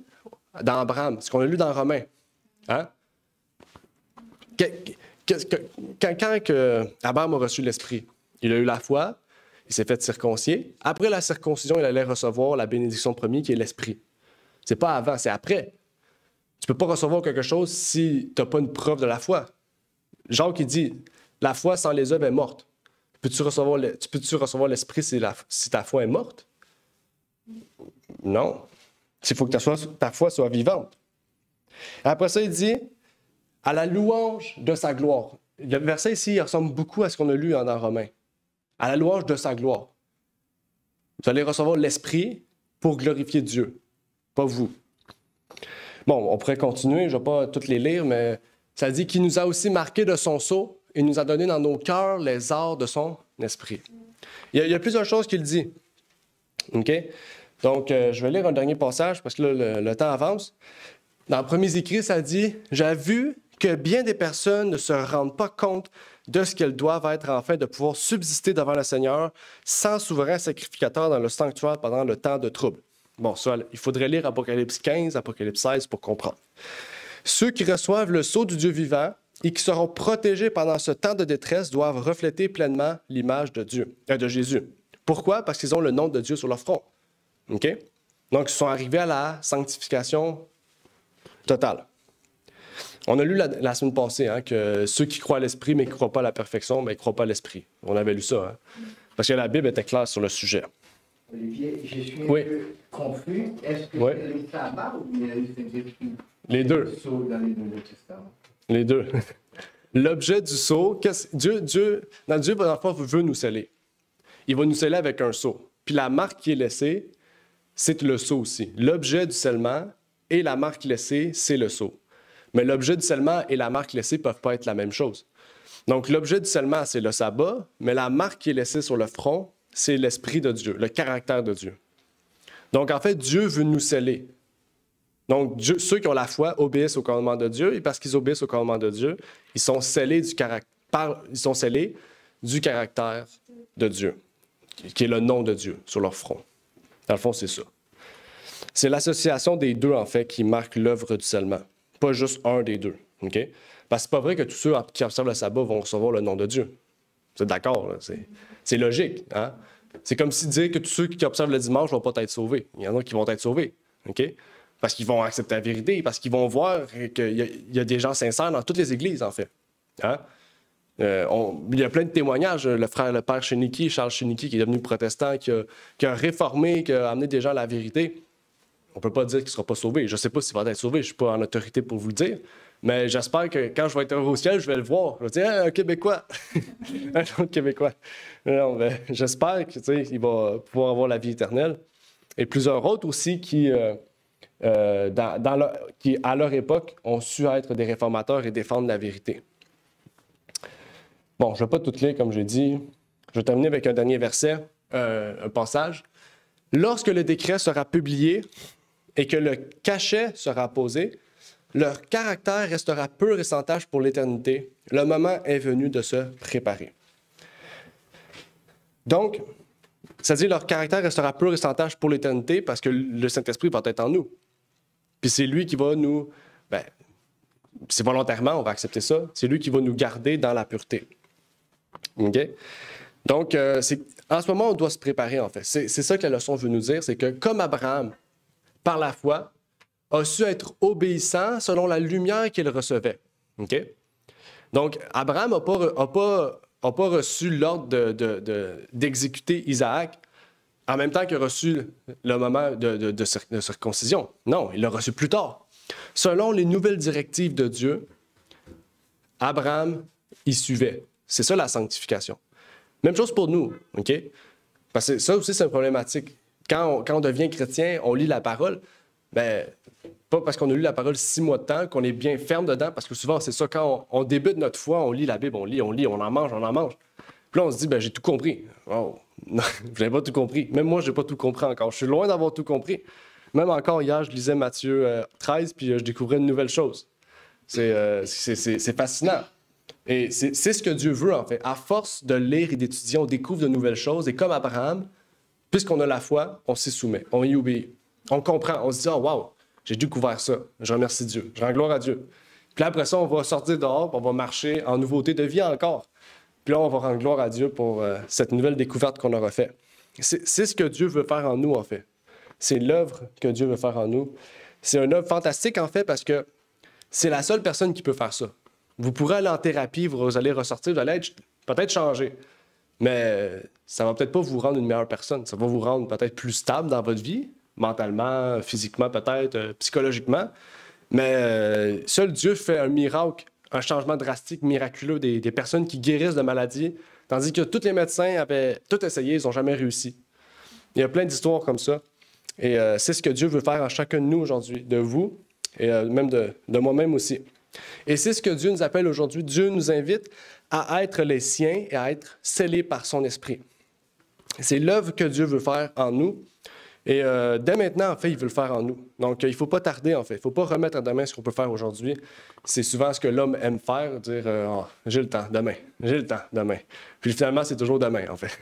Dans Abraham, ce qu'on a lu dans Romains. Hein? Quand Abraham a reçu l'Esprit, il a eu la foi, il s'est fait circoncier. Après la circoncision, il allait recevoir la bénédiction promise qui est l'Esprit. C'est pas avant, c'est après. Tu ne peux pas recevoir quelque chose si tu n'as pas une preuve de la foi. Jacques, il dit, la foi sans les œuvres est morte. Peux-tu recevoir l'Esprit si ta foi est morte? Non. Il faut que ta foi soit vivante. Après ça, il dit, à la louange de sa gloire. Le verset ici, il ressemble beaucoup à ce qu'on a lu dans Romains. À la louange de sa gloire. Vous allez recevoir l'Esprit pour glorifier Dieu, pas vous. Bon, on pourrait continuer, je ne vais pas toutes les lire, mais ça dit qu'il nous a aussi marqués de son sceau et nous a donné dans nos cœurs les arts de son esprit. Il y a plusieurs choses qu'il dit. OK? Donc, je vais lire un dernier passage parce que là, le temps avance. Dans les premiers écrits, ça dit « J'ai vu que bien des personnes ne se rendent pas compte de ce qu'elles doivent être afin de pouvoir subsister devant le Seigneur sans souverain sacrificateur dans le sanctuaire pendant le temps de trouble. » Bon, ça, il faudrait lire Apocalypse 15, Apocalypse 16 pour comprendre. Ceux qui reçoivent le sceau du Dieu vivant et qui seront protégés pendant ce temps de détresse doivent refléter pleinement l'image de Jésus. Pourquoi? Parce qu'ils ont le nom de Dieu sur leur front. OK? Donc, ils sont arrivés à la sanctification totale. On a lu la semaine passée que ceux qui croient à l'Esprit mais qui ne croient pas à la perfection, mais ils ne croient pas à l'Esprit. On avait lu ça. Parce que la Bible était claire sur le sujet. Olivier, je suis un Oui. peu confus. Est-ce que Oui. c'est le sabbat ou bien Les deux. le sceau dans les Nouveaux Testaments? Les deux. L'objet du sceau, Dieu, dans le fond, veut nous sceller. Il va nous sceller avec un sceau. Puis la marque qui est laissée, c'est le sceau aussi. L'objet du scellement et la marque laissée, c'est le sceau. Mais l'objet du scellement et la marque laissée ne peuvent pas être la même chose. Donc, l'objet du scellement, c'est le sabbat, mais la marque qui est laissée sur le front, c'est l'Esprit de Dieu, le caractère de Dieu. Donc, en fait, Dieu veut nous sceller. Donc, ceux qui ont la foi obéissent au commandement de Dieu, et parce qu'ils obéissent au commandement de Dieu, ils sont scellés du caractère de Dieu, qui est le nom de Dieu sur leur front. Dans le fond, c'est ça. C'est l'association des deux, en fait, qui marque l'œuvre du scellement. Pas juste un des deux. OK? Parce que c'est pas vrai que tous ceux qui observent le sabbat vont recevoir le nom de Dieu. Vous êtes d'accord? Là? C'est logique. Hein? C'est comme si dire que tous ceux qui observent le dimanche ne vont pas être sauvés. Il y en a qui vont être sauvés. OK? Parce qu'ils vont accepter la vérité, parce qu'ils vont voir qu'il y a des gens sincères dans toutes les églises, en fait. Hein? Il y a plein de témoignages. Le père Chénicky, Charles Chénicky, qui est devenu protestant, qui a réformé, qui a amené des gens à la vérité. On ne peut pas dire qu'il ne sera pas sauvé. Je ne sais pas s'il va être sauvé, je ne suis pas en autorité pour vous le dire. Mais j'espère que quand je vais être au ciel, je vais le voir. Je vais dire, un Québécois. Un autre Québécois. Non, ben, j'espère qu'il va pouvoir avoir la vie éternelle. Et plusieurs autres aussi qui, à leur époque, ont su être des réformateurs et défendre la vérité. Bon, je ne vais pas tout lire, comme j'ai dit. Je vais terminer avec un dernier verset, un passage. « Lorsque le décret sera publié et que le cachet sera posé, leur caractère restera pur et sans tache pour l'éternité. Le moment est venu de se préparer. » Donc, ça dit leur caractère restera pur et sans tache pour l'éternité parce que le Saint-Esprit va être en nous. Puis c'est lui qui va nous... c'est volontairement, on va accepter ça. C'est lui qui va nous garder dans la pureté. OK? Donc, en ce moment, on doit se préparer, en fait. C'est ça que la leçon veut nous dire, c'est que comme Abraham, par la foi, a su être obéissant selon la lumière qu'il recevait. OK? Donc, Abraham n'a pas reçu l'ordre d'exécuter Isaac en même temps qu'il a reçu le moment de circoncision. Non, il l'a reçu plus tard. Selon les nouvelles directives de Dieu, Abraham y suivait. C'est ça la sanctification. Même chose pour nous, OK? Parce que ça aussi, c'est une problématique. Quand on devient chrétien, on lit la parole, bien, pas parce qu'on a lu la parole 6 mois de temps qu'on est bien ferme dedans, parce que souvent, c'est ça, quand on débute notre foi, on lit la Bible, on lit, on en mange. Puis là, on se dit, bien, j'ai tout compris. Oh, non, je n'ai pas tout compris. Même moi, je n'ai pas tout compris encore. Je suis loin d'avoir tout compris. Même encore hier, je lisais Matthieu 13, puis je découvrais une nouvelle chose. C'est fascinant. Et c'est ce que Dieu veut, en fait. À force de lire et d'étudier, on découvre de nouvelles choses. Et comme Abraham, puisqu'on a la foi, on s'y soumet, on y obéit. On comprend, on se dit « Oh, wow, j'ai découvert ça. Je remercie Dieu. Je rends gloire à Dieu. » Puis là, après ça, on va sortir dehors, puis on va marcher en nouveauté de vie encore. Puis là, on va rendre gloire à Dieu pour cette nouvelle découverte qu'on aura faite. C'est ce que Dieu veut faire en nous, en fait. C'est l'œuvre que Dieu veut faire en nous. C'est un œuvre fantastique, en fait, parce que c'est la seule personne qui peut faire ça. Vous pourrez aller en thérapie, vous allez ressortir, vous allez être peut-être changer. Mais ça va peut-être pas vous rendre une meilleure personne. Ça va vous rendre peut-être plus stable dans votre vie, mentalement, physiquement peut-être, psychologiquement. Mais seul Dieu fait un miracle, un changement drastique, miraculeux des personnes qui guérissent de maladies, tandis que tous les médecins avaient tout essayé, ils n'ont jamais réussi. Il y a plein d'histoires comme ça. Et c'est ce que Dieu veut faire en chacun de nous aujourd'hui, de vous et même de moi-même aussi. Et c'est ce que Dieu nous appelle aujourd'hui. Dieu nous invite à être les siens et à être scellés par son esprit. C'est l'œuvre que Dieu veut faire en nous. Et dès maintenant, en fait, il veut le faire en nous. Donc, il ne faut pas tarder, en fait. Il ne faut pas remettre à demain ce qu'on peut faire aujourd'hui. C'est souvent ce que l'homme aime faire, dire oh, j'ai le temps, demain. J'ai le temps, demain. Puis finalement, c'est toujours demain, en fait.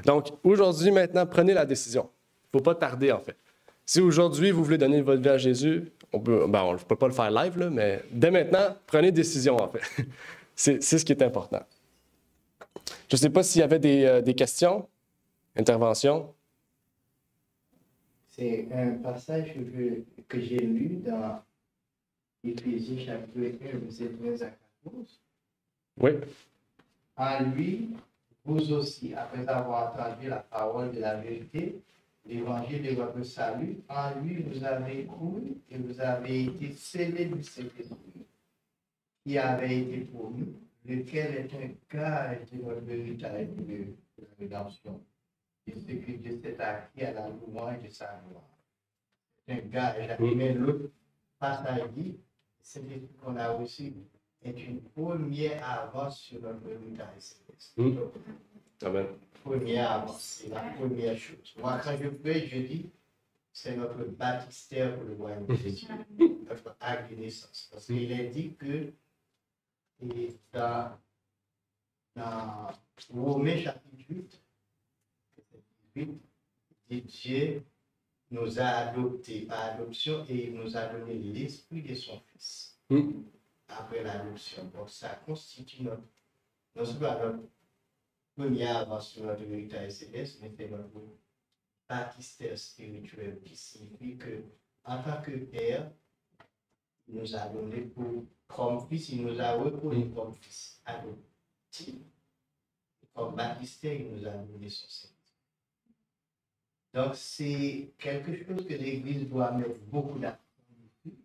Donc, aujourd'hui, maintenant, prenez la décision. Il ne faut pas tarder, en fait. Si aujourd'hui, vous voulez donner votre vie à Jésus, on ne peut pas le faire live, là, mais dès maintenant, prenez décision, en fait. C'est ce qui est important. Je ne sais pas s'il y avait des questions, interventions. C'est un passage que j'ai lu dans Éphésiens chapitre 1, verset 13 à 14. Oui. En lui, vous aussi, après avoir entendu la parole de la vérité, l'évangile de votre salut, en lui vous avez cru et vous avez été scellés du Saint-Esprit qui avait été promis, lequel est un gage de votre héritage de la rédemption. Et ce que Dieu s'est acquis à la louange de sa gloire. C'est un gage. Mais l'autre passage dit, c'est qu'on a reçu est une première avance sur notre héritage céleste. Amen. Première avance, c'est la première chose. Moi, quand je prie, je dis, c'est notre baptistère pour le royaume de Jésus, notre acte de naissance. Parce qu'il est dit que dans Romains chapitre 8, Dieu nous a adoptés par adoption et il nous a donné l'esprit de son Fils après l'adoption. Donc ça constitue non seulement notre première avance sur notre héritage céleste, mais c'est notre baptistère spirituel qui signifie que en tant que Père, il nous a donné comme Fils, il nous a reconnu comme Fils adoptif. Comme baptistère, il nous a donné son Saint. Donc, c'est quelque chose que l'Église doit mettre beaucoup d'accent dessus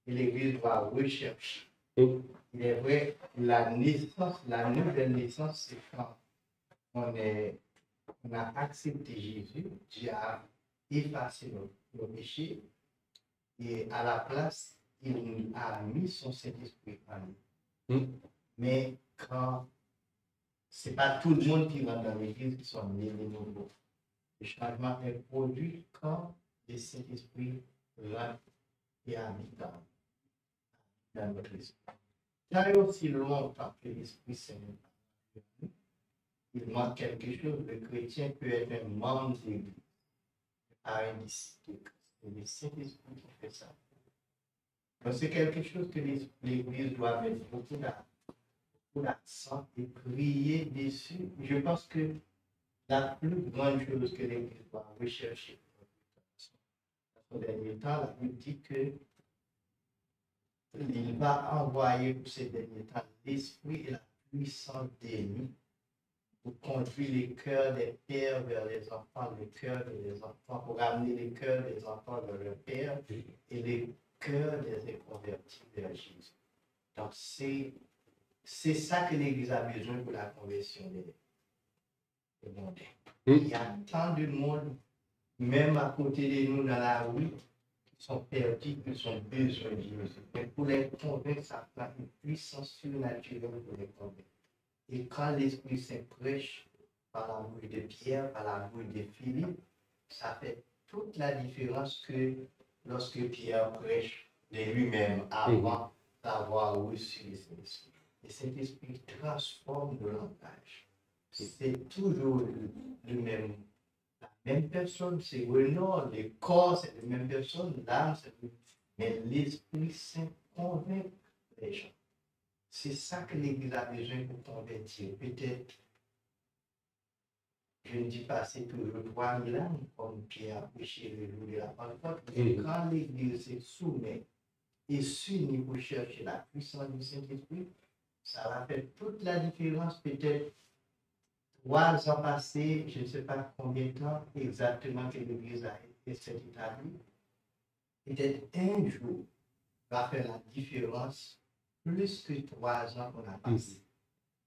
et l'Église doit rechercher. Il est vrai, la nouvelle naissance, c'est quand on a accepté Jésus, Dieu a effacé nos péchés et à la place, il nous a mis son Saint-Esprit en nous. Mais quand ce n'est pas tout le monde qui rentre dans l'Église qui sont nés de nouveau. Le changement est produit quand le Saint-Esprit rentre et habite dans notre esprit. Ça fait aussi longtemps que l'Esprit Saint il manque quelque chose. Le chrétien peut être un membre de l'Église, pas un disciple. C'est le Saint-Esprit qui fait ça. Donc c'est quelque chose que l'Église doit mettre beaucoup d'accent et prier dessus. Je pense que la plus grande chose que l'Église doit rechercher dans ce dernier temps, la Bible dit qu'il va envoyer pour ces derniers temps l'esprit et la puissance de lui pour conduire les cœurs des pères vers les enfants, les cœurs des enfants, pour amener les cœurs des enfants vers leur père et les cœurs des inconvertis vers Jésus. Donc c'est ça que l'Église a besoin pour la conversion des mondains. Il y a tant de monde, même à côté de nous dans la rue, qui sont perdus, qui ont besoin de Jésus. Mais pour les convaincre, ça prend une puissance surnaturelle pour les convaincre. Et quand l'Esprit Saint prêche par la bouche de Pierre, par la bouche de Philippe, ça fait toute la différence que lorsque Pierre prêche de lui-même avant d'avoir reçu le Saint-Esprit. Et cet esprit transforme le langage. C'est toujours la même personne, c'est Renaud, le corps, c'est la même personne, l'âme, c'est le même. Mais l'Esprit Saint convainc les gens. C'est ça que l'Église a besoin pour convertir. Peut-être, je ne dis pas c'est toujours 3000 ans, comme Pierre a prêché le jour de la Pentecôte, mais quand l'Église se soumet et s'unit pour chercher la puissance du Saint-Esprit, ça va faire toute la différence. Peut-être 3 ans passés, je ne sais pas combien de temps exactement que l'Église a été établie. Peut-être un jour va faire la différence plus que 3 ans qu'on a passé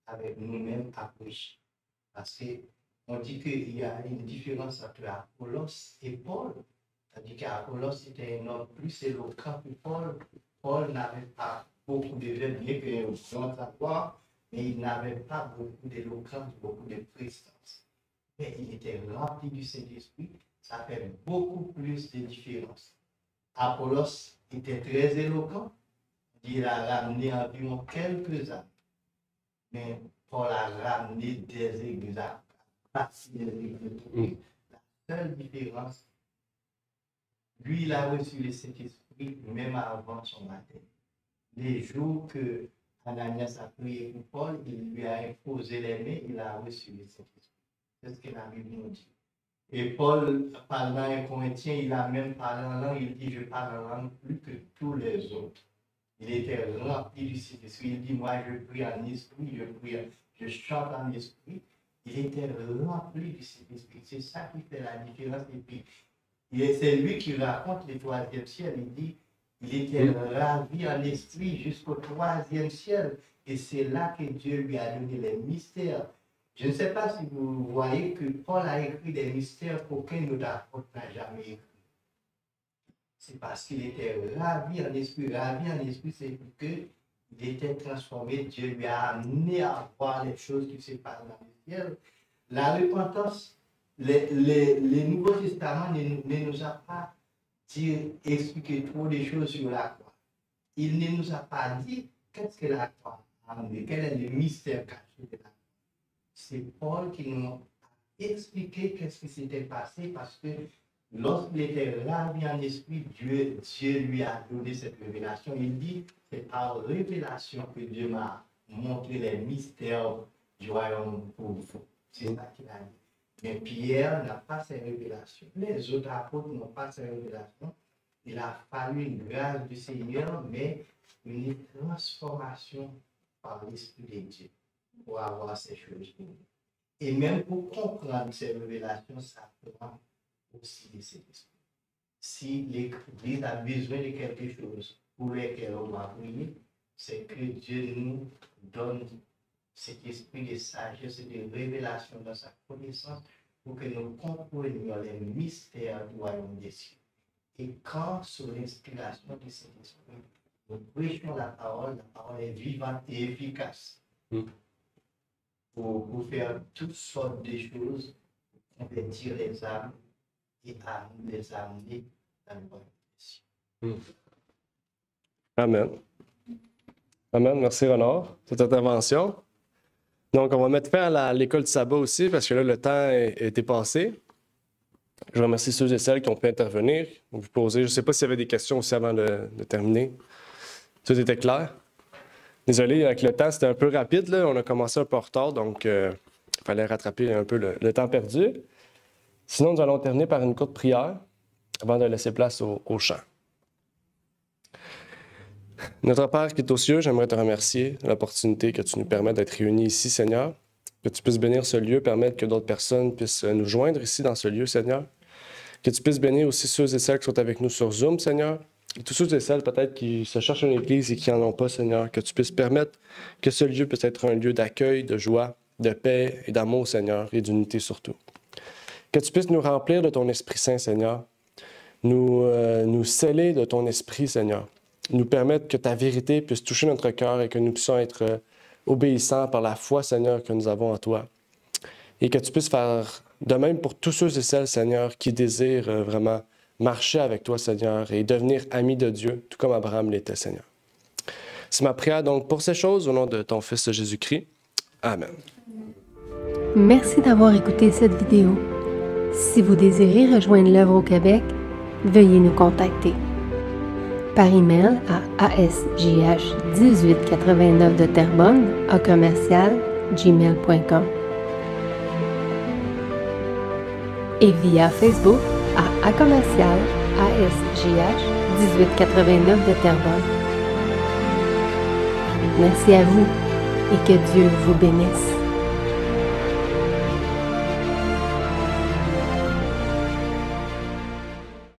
avec nous-mêmes à prêcher. Parce qu'on dit qu'il y a une différence entre Apollos et Paul. C'est-à-dire qu'Apollos était un homme plus éloquent que Paul. Paul n'avait pas beaucoup de verbes, bien qu'il grand savoir, mais il n'avait pas beaucoup d'éloquence, beaucoup de prestance. Mais il était rempli du Saint-Esprit, ça fait beaucoup plus de différence. Apollos était très éloquent, il a ramené environ quelques âmes. Mais Paul a ramené des églises à partir des églises. La seule différence, lui, il a reçu le Saint-Esprit même avant son baptême. Les jours que Ananias a prié pour Paul, il lui a imposé les mains, il a reçu le Saint-Esprit. C'est ce que la Bible nous dit. Et Paul, parlant un Corinthien, il a même parlé en langue, il dit, je parle en langue plus que tous les autres. Il était rempli du Saint-Esprit. Il dit, moi je prie en esprit, je chante en esprit. Il était rempli du Saint-Esprit. C'est ça qui fait la différence. Et puis, c'est lui qui raconte le 3e ciel. Il dit, il était ravi en esprit jusqu'au 3e ciel. Et c'est là que Dieu lui a donné les mystères. Je ne sais pas si vous voyez que Paul a écrit des mystères qu'aucun autre apôtre n'a jamais écrit. C'est parce qu'il était ravi en esprit, c'est qu'il était transformé. Dieu lui a amené à voir les choses qui se passent dans le ciel. La repentance, le Nouveau Testament ne nous a pas dit, expliqué trop de choses sur la croix. Il ne nous a pas dit qu'est-ce que la croix a amené, quel est le mystère caché de la croix. C'est Paul qui nous a expliqué qu'est-ce qui s'était passé parce que lorsqu'il était ravi en esprit, Dieu lui a donné cette révélation. Il dit, c'est par révélation que Dieu m'a montré les mystères du royaume pour vous. C'est ça qu'il a dit. Mais Pierre n'a pas ces révélations. Les autres apôtres n'ont pas ces révélations. Il a fallu une grâce du Seigneur, mais une transformation par l'Esprit de Dieu pour avoir ces choses. Et même pour comprendre ces révélations, ça prend aussi de cet esprit. Si l'Église a besoin de quelque chose pour lequel on va prier, c'est que Dieu nous donne cet esprit de sagesse et de révélation dans sa connaissance pour que nous comprenions les mystères du royaume des cieux. Et quand, sous l'inspiration de cet esprit, nous prêchons la parole est vivante et efficace pour faire toutes sortes de choses, pour convertir les âmes et à nous les amener dans le royaume des cieux. Amen. Amen. Merci, Renard, pour cette intervention. Donc, on va mettre fin à l'école du sabbat aussi, parce que là, le temps a été passé. Je remercie ceux et celles qui ont pu intervenir, ont pu poser. Je ne sais pas s'il y avait des questions aussi avant de terminer. Tout était clair. Désolé, avec le temps, c'était un peu rapide, là. On a commencé un peu en retard, donc il fallait rattraper un peu le temps perdu. Sinon, nous allons terminer par une courte prière avant de laisser place au chant. Notre Père qui est aux cieux, j'aimerais te remercier de l'opportunité que tu nous permets d'être réunis ici, Seigneur. Que tu puisses bénir ce lieu, permettre que d'autres personnes puissent nous joindre ici dans ce lieu, Seigneur. Que tu puisses bénir aussi ceux et celles qui sont avec nous sur Zoom, Seigneur. Et tous ceux et celles peut-être qui se cherchent une église et qui n'en ont pas, Seigneur. Que tu puisses permettre que ce lieu puisse être un lieu d'accueil, de joie, de paix et d'amour, Seigneur, et d'unité surtout. Que tu puisses nous remplir de ton Esprit Saint, Seigneur. Nous sceller de ton Esprit, Seigneur. Nous permettre que ta vérité puisse toucher notre cœur et que nous puissions être obéissants par la foi, Seigneur, que nous avons en toi. Et que tu puisses faire de même pour tous ceux et celles, Seigneur, qui désirent vraiment marcher avec toi, Seigneur, et devenir amis de Dieu, tout comme Abraham l'était, Seigneur. C'est ma prière donc pour ces choses, au nom de ton Fils Jésus-Christ. Amen. Merci d'avoir écouté cette vidéo. Si vous désirez rejoindre l'œuvre au Québec, veuillez nous contacter par email à asjh1889 de Terrebonne @gmail.com. et via Facebook à commercial ASGH 1889 de Terrebonne. Merci à vous et que Dieu vous bénisse.